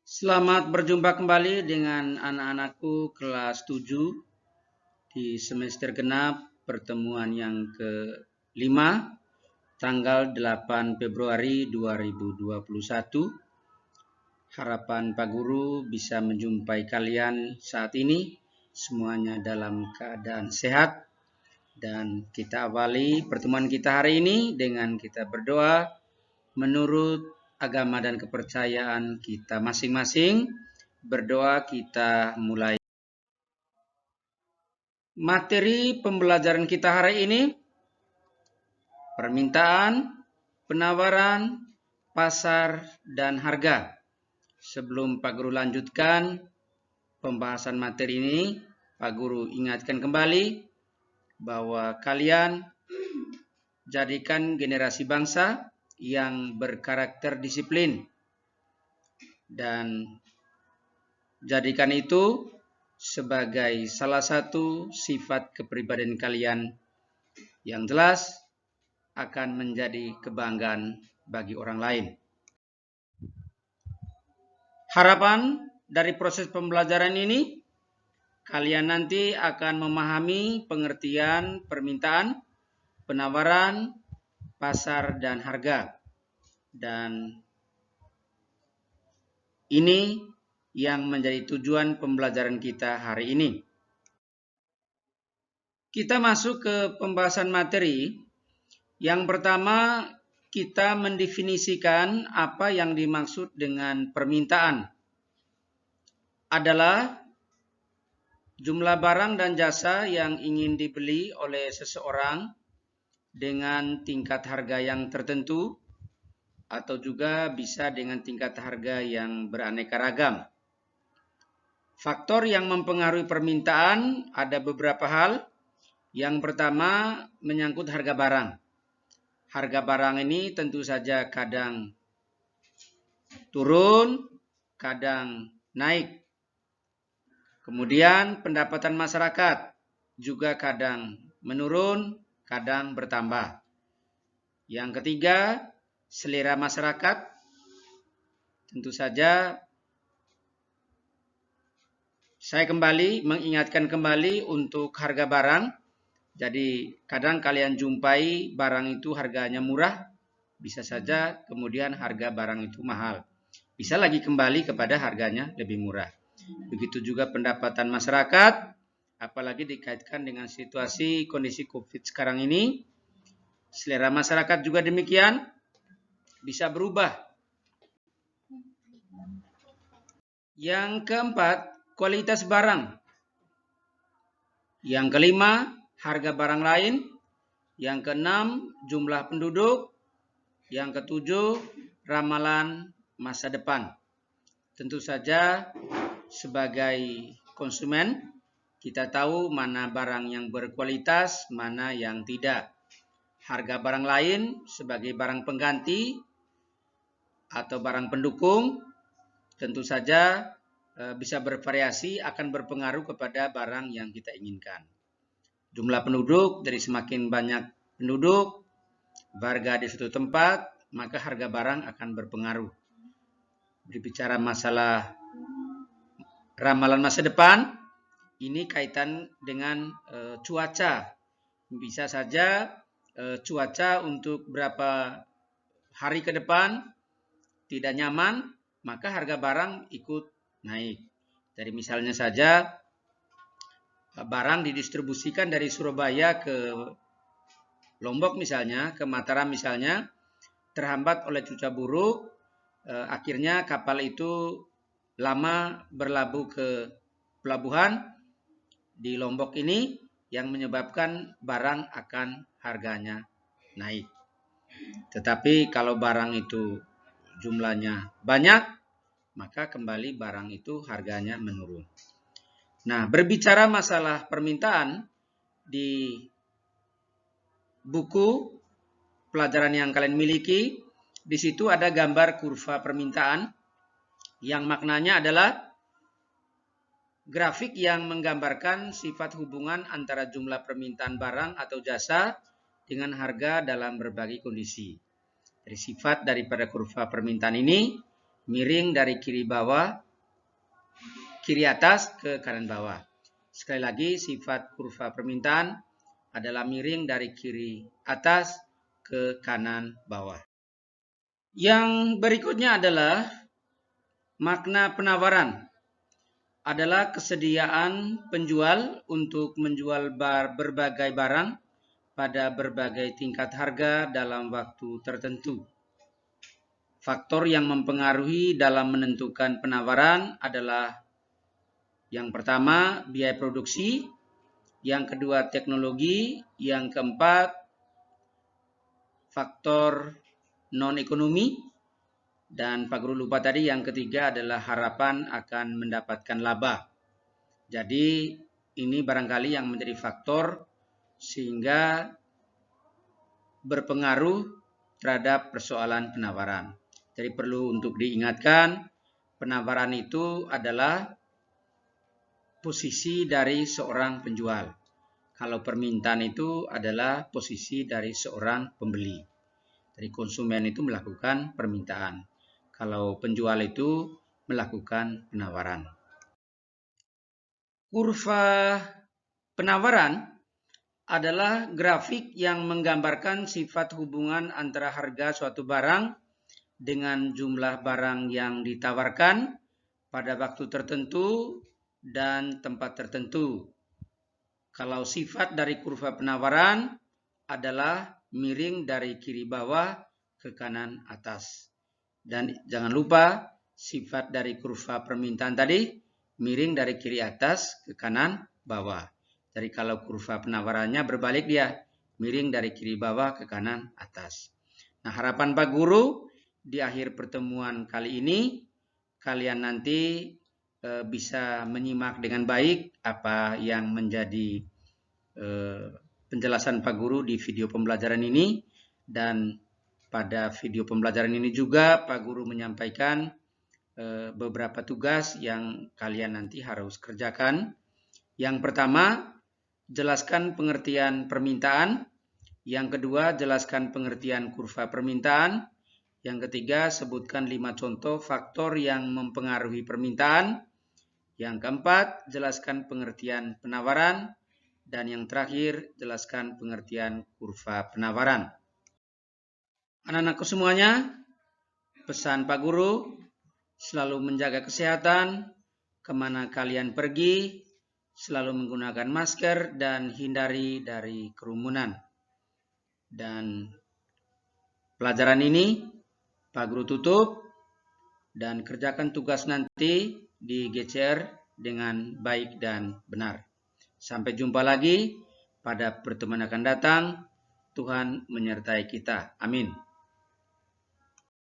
Selamat berjumpa kembali dengan anak-anakku kelas 7 di semester genap pertemuan yang ke-5 tanggal 8 Februari 2021. Harapan Pak Guru bisa menjumpai kalian saat ini semuanya dalam keadaan sehat, dan kita awali pertemuan kita hari ini dengan kita berdoa menurut agama dan kepercayaan kita masing-masing. Berdoa kita mulai. Materi pembelajaran kita hari ini: permintaan, penawaran, pasar, dan harga. Sebelum Pak Guru lanjutkan pembahasan materi ini, Pak Guru ingatkan kembali bahwa kalian jadikan generasi bangsa yang berkarakter disiplin, dan jadikan itu sebagai salah satu sifat kepribadian kalian yang jelas akan menjadi kebanggaan bagi orang lain. Harapan dari proses pembelajaran ini, kalian nanti akan memahami pengertian permintaan, penawaran, pasar, dan harga. Dan ini yang menjadi tujuan pembelajaran kita hari ini. Kita masuk ke pembahasan materi. Yang pertama, kita mendefinisikan apa yang dimaksud dengan permintaan. Adalah jumlah barang dan jasa yang ingin dibeli oleh seseorang dengan tingkat harga yang tertentu, atau juga bisa dengan tingkat harga yang beraneka ragam. Faktor yang mempengaruhi permintaan ada beberapa hal. Yang pertama menyangkut harga barang. Harga barang ini tentu saja kadang turun, kadang naik. Kemudian pendapatan masyarakat juga kadang menurun, kadang bertambah. Yang ketiga, selera masyarakat. Tentu saja saya mengingatkan kembali untuk harga barang. Jadi kadang kalian jumpai barang itu harganya murah, bisa saja kemudian harga barang itu mahal. Bisa lagi kembali kepada harganya lebih murah. Begitu juga pendapatan masyarakat, apalagi dikaitkan dengan situasi kondisi COVID sekarang ini. Selera masyarakat juga demikian, bisa berubah. Yang keempat, kualitas barang. Yang kelima, harga barang lain. Yang keenam, jumlah penduduk. Yang ketujuh, ramalan masa depan. Tentu saja sebagai konsumen kita tahu mana barang yang berkualitas, mana yang tidak. Harga barang lain sebagai barang pengganti atau barang pendukung tentu saja bisa bervariasi, akan berpengaruh kepada barang yang kita inginkan. Jumlah penduduk, dari semakin banyak penduduk, warga di suatu tempat, maka harga barang akan berpengaruh. Berbicara masalah ramalan masa depan, ini kaitan dengan cuaca. Bisa saja cuaca untuk berapa hari ke depan tidak nyaman, maka harga barang ikut naik. Dari misalnya saja barang didistribusikan dari Surabaya ke Lombok misalnya, ke Mataram misalnya, terhambat oleh cuaca buruk, akhirnya kapal itu lama berlabuh ke pelabuhan di Lombok ini, yang menyebabkan barang akan harganya naik. Tetapi kalau barang itu jumlahnya banyak, maka kembali barang itu harganya menurun. Nah, berbicara masalah permintaan, di buku pelajaran yang kalian miliki, di situ ada gambar kurva permintaan yang maknanya adalah grafik yang menggambarkan sifat hubungan antara jumlah permintaan barang atau jasa dengan harga dalam berbagai kondisi. Dari sifat daripada kurva permintaan ini miring dari kiri atas ke kanan bawah. Sekali lagi, sifat kurva permintaan adalah miring dari kiri atas ke kanan bawah. Yang berikutnya adalah makna penawaran. Adalah kesediaan penjual untuk menjual berbagai barang pada berbagai tingkat harga dalam waktu tertentu. Faktor yang mempengaruhi dalam menentukan penawaran adalah yang pertama, biaya produksi, yang kedua, teknologi, yang keempat, faktor non-ekonomi, dan Pak Guru lupa tadi yang ketiga adalah harapan akan mendapatkan laba. Jadi ini barangkali yang menjadi faktor sehingga berpengaruh terhadap persoalan penawaran. Jadi perlu untuk diingatkan, penawaran itu adalah posisi dari seorang penjual. Kalau permintaan itu adalah posisi dari seorang pembeli. Jadi konsumen itu melakukan permintaan. Kalau penjual itu melakukan penawaran. Kurva penawaran adalah grafik yang menggambarkan sifat hubungan antara harga suatu barang dengan jumlah barang yang ditawarkan pada waktu tertentu dan tempat tertentu. Kalau sifat dari kurva penawaran adalah miring dari kiri bawah ke kanan atas. Dan jangan lupa sifat dari kurva permintaan tadi miring dari kiri atas ke kanan bawah. Jadi kalau kurva penawarannya berbalik dia miring dari kiri bawah ke kanan atas. Nah, harapan Pak Guru di akhir pertemuan kali ini kalian nanti bisa menyimak dengan baik apa yang menjadi penjelasan Pak Guru di video pembelajaran ini, dan pada video pembelajaran ini juga Pak Guru menyampaikan beberapa tugas yang kalian nanti harus kerjakan. Yang pertama, jelaskan pengertian permintaan. Yang kedua, jelaskan pengertian kurva permintaan. Yang ketiga, sebutkan 5 contoh faktor yang mempengaruhi permintaan. Yang keempat, jelaskan pengertian penawaran. Dan yang terakhir, jelaskan pengertian kurva penawaran. Anak-anakku semuanya, pesan Pak Guru, selalu menjaga kesehatan, kemana kalian pergi, selalu menggunakan masker dan hindari dari kerumunan. Dan pelajaran ini Pak Guru tutup dan kerjakan tugas nanti di GCR dengan baik dan benar. Sampai jumpa lagi pada pertemuan akan datang. Tuhan menyertai kita. Amin.